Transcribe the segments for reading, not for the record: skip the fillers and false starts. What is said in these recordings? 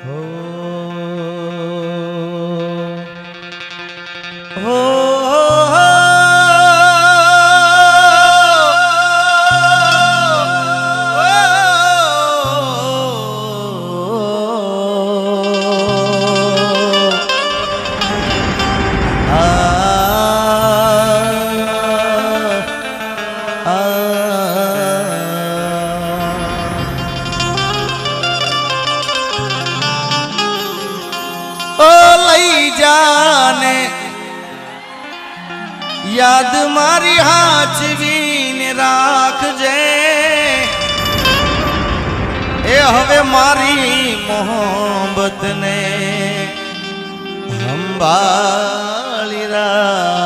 हो हो जाने याद मारी हाचवीने राखजे ए हवे मारी मोहब्बत ने संभाળી રાખજે।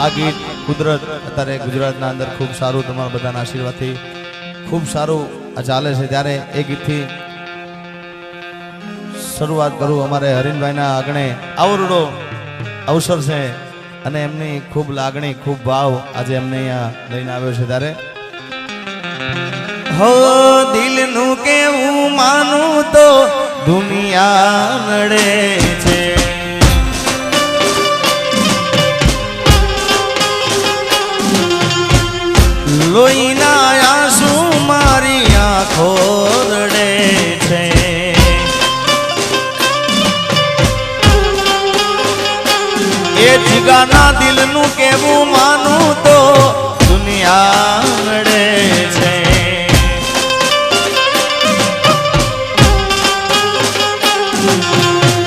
આ ગીત કુદરત અત્યારે ગુજરાતના અંદર ખૂબ સારું તમારા બધાના આશીર્વાદથી ખૂબ સારું આ ચાલે છે ત્યારે એ ગીતથી શરૂઆત કરું। અમારે હરીનભાઈના આંગણે આવરડો અવસર છે અને એમની ખૂબ લાગણી ખૂબ ભાવ આજે એમને અહીંયા લઈને આવ્યો છે ત્યારે હો દિલનું કેવું માનું તો દુનિયા નડે છે લોહીના આંસુ મારી આંખો રડે છે એ જીગાના દિલનું કેવું માનું તો દુનિયા નડે છે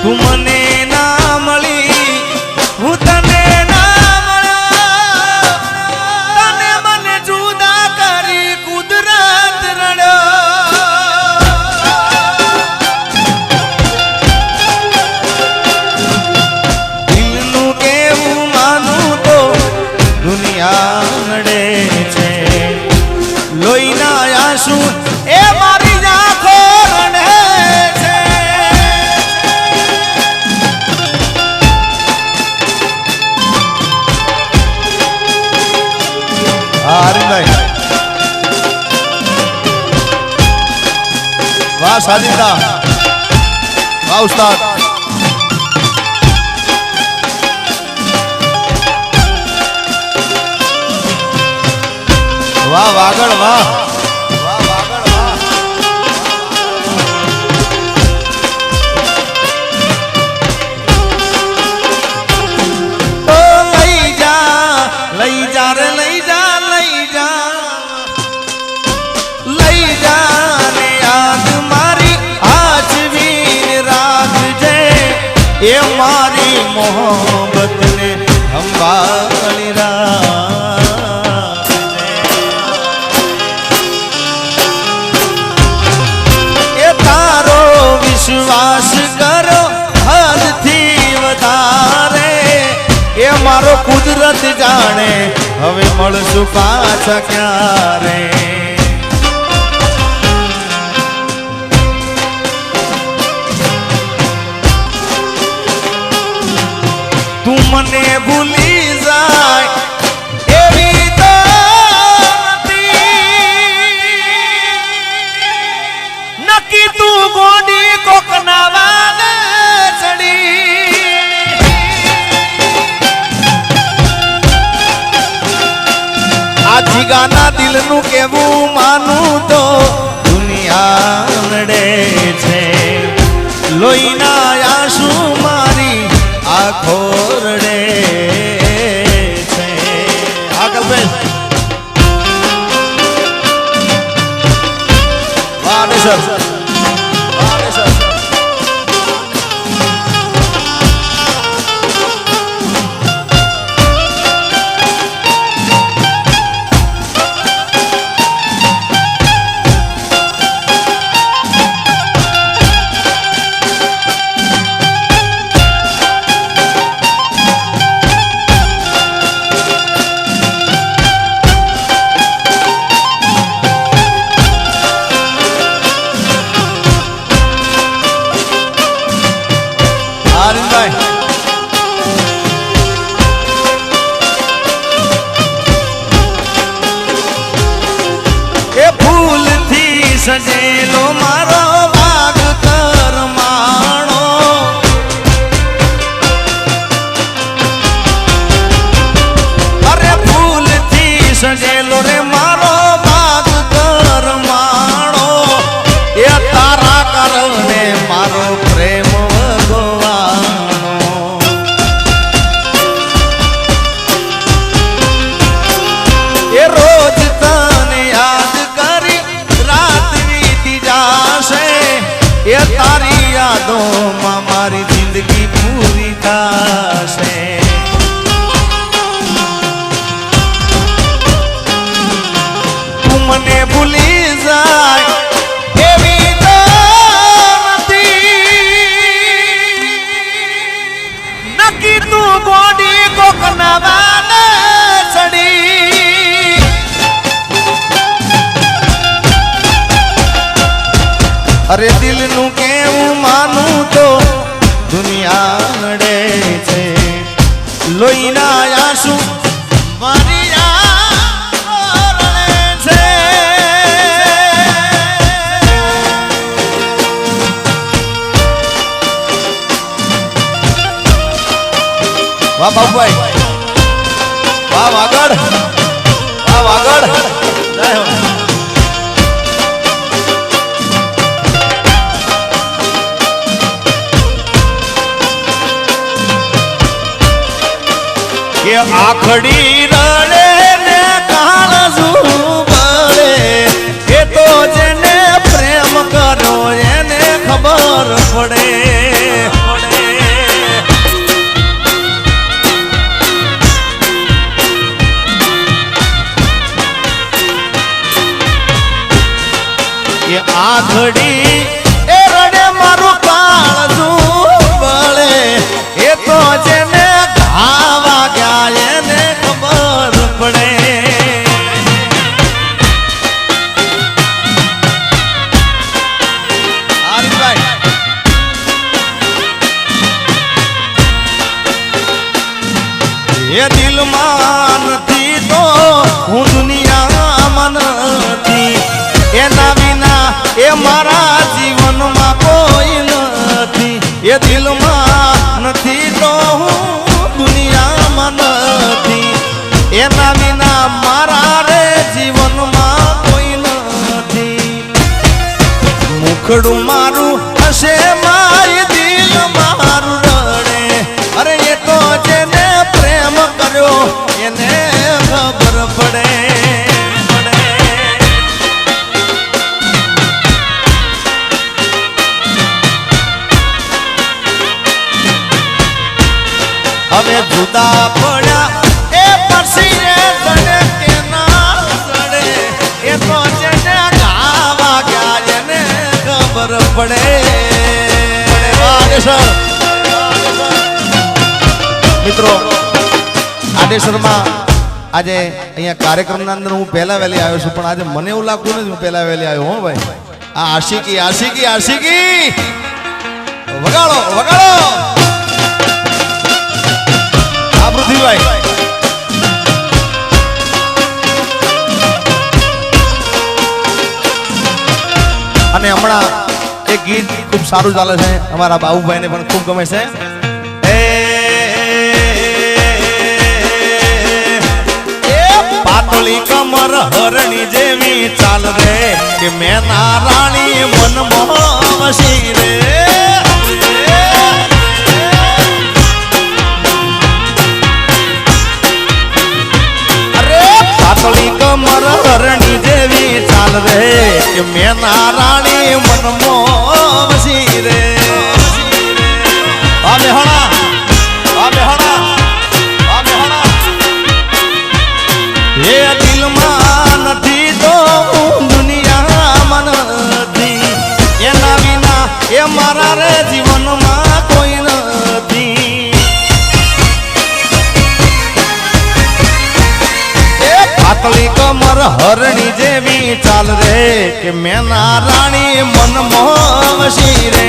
તું મને ના મળી હું તને ના મળ્યો તને મને જુદા કરી કુદરત રડ્યો દિલનું કેવું માનું તો દુનિયા નડે છે લોહીના આંસુ એ મારી આંખો રડે છે। હરીભાઈ વાહ સાજીદા વાહ ઉસ્તાદ વાહ વાગડ વાહ વાહ વાગડ વાહ ઓ લઈ જા રે લઈ જા લઈ જા ને યાદ મારી હાચવીને રાખજે એ મારી મોહબ્બત ને સંભાળી રાખજે એ તારો વિશ્વાસ કરો હદથી વધારે એ મારો કુદરત જાણે હવે મળશું પાછા ક્યારે તું મને ભૂલી જાય એવી તો નક્કી તું ગોડી કોકના વાલે ચડી આ જીગાના દિલનું કેવું માનું તો દુનિયા નડે છે લોહીના આંસુ મારી આંખો રડે છે। આગળ બેસ વાહ ને સર વાહ ને સર સજેલો મારો ભાગ કરમાણો અરે ફૂલથી સજેલો રે મારો ભાગ કરમાણો એ તારા કારણે મારો પ્રેમ ભગવાનો એ રોજ તને યાદ કરી રાત વીતી જાશે એ તારી યાદોમાં મારી જિંદગી પૂરી થશે તું મને ભૂલી જાય એવી તો નથી નક્કી તું ગોડી કોકના વાને ચડી અરે દિલનું કેવું માનું તો દુનિયા નડે છે લોહીના આંસુ મારી આંખો રડે છે વાહ બાબુભાઈ વાહ વાગડ વાહ વાગડ જય હો કે આખડી રડે ને કાળજુ બળે એ તો જેને પ્રેમ કર્યો એને ખબર પડે કે આખડી એ રડે મારું કાળજુ બળે એ તો જેને આવા ગયા એને ખબર પડે એ દિલમાં નથી તો હું દુનિયામાં નથી એના વિના એ મારા જીવનમાં કોઈ નથી એ દિલમાં નથી તો હું દુનિયામાં નથી એના વિના મારા રે જીવનમાં કોઈ નથી મુખડું મારું હશે મારી દિલ મારું રડે અરે એ તો જેને પ્રેમ કર્યો એને ખબર પડે હવે જુદા પડ્યા એ પછી રે તને કેના સડે એ તો જેને ગાવા ગયા એને ખબર પડે મિત્રો આડેસરમાં આજે અહીંયા કાર્યક્રમના અંદર હું પહેલા વહેલી આવ્યો છું પણ આજે મને એવું લાગતું નથી હું પહેલા વહેલી આવ્યો હો ભાઈ આ આશિકી આશિકી આશિકી વગાડો વગાડો પૃથ્વીભાઈ અને હમણાં એક ગીત ખૂબ સારું ચાલે છે અમારા બાબુભાઈને પણ ખૂબ ગમે છે પાતળી કમર હરણી જેવી ચાલ રે કે મેં ના રાણી મનમાં વસી રે પાતળી કમર હરણી જેવી ચાલ રે કે મેં ના રાણી મનમાં વસી રે આ બેહણા આ બેહણા આ બેહણા એ દિલમાં નથી તો દુનિયામાં નથી એના વિના એ મારા રે જીવનમાં કોઈ નથી પાતળી કમર હરણી જેવી ચાલ રે કે મેં ના રાણી મનમાં વસી રે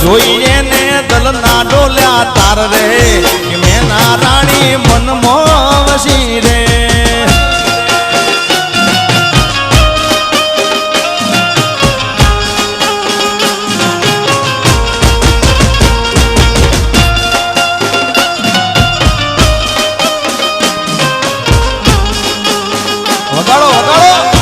જોઈએ ને દલના ડોલ્યા તાર રે કે મેં મેના રાણી મનમાં વસી રે વગાડો વગાડો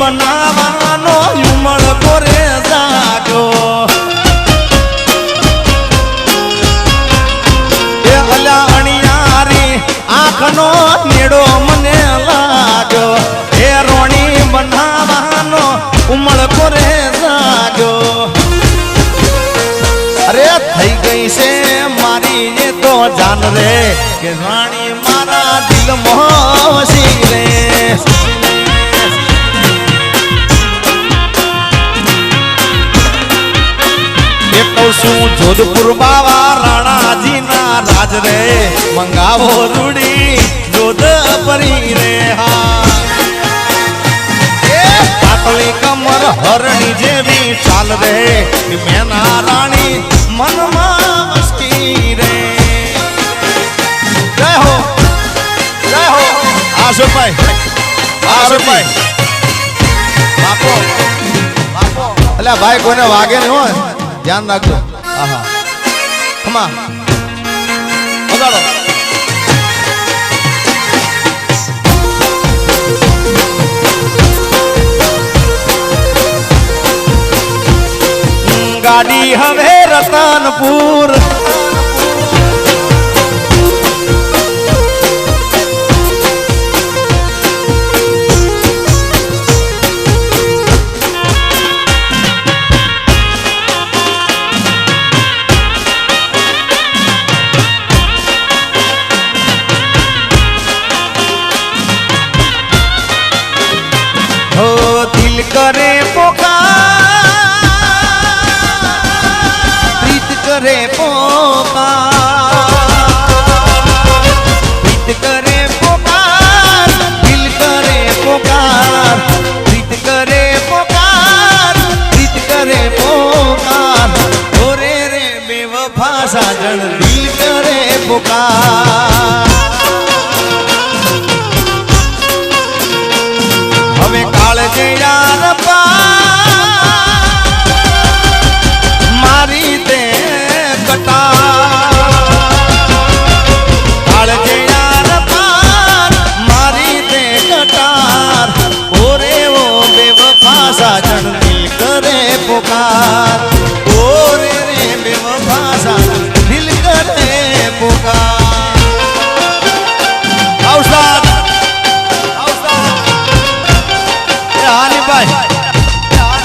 બનાવાનો ઉમળ કોરે જાગ્યો એ અલા અણિયારી આંખનો નેડો મને લાગ્યો એ રોણી બનાવાનો ઉમળ કોરે જાગ્યો અરે થઈ ગઈ છે મારી એ તો જાન રે કે રાણી મારા દિલમાં વસી રે શું જોધપુર બાવા રાણાજી ના રાજ રે મંગાવો રૂડી જોધપરી રે હા પાતળી કમર હરણી જેવી ચાલ રે મેના રાણી મનમાં મસ્તી રે જય હો આશુભાઈ બાપો અલ્યા ભાઈ કોઈને વાગે નહીં હોય ધ્યાન રાખજો આહા ખમા વગાડો ગાડી હવે રતનપુર કરે પોકાર પ્રીત કરે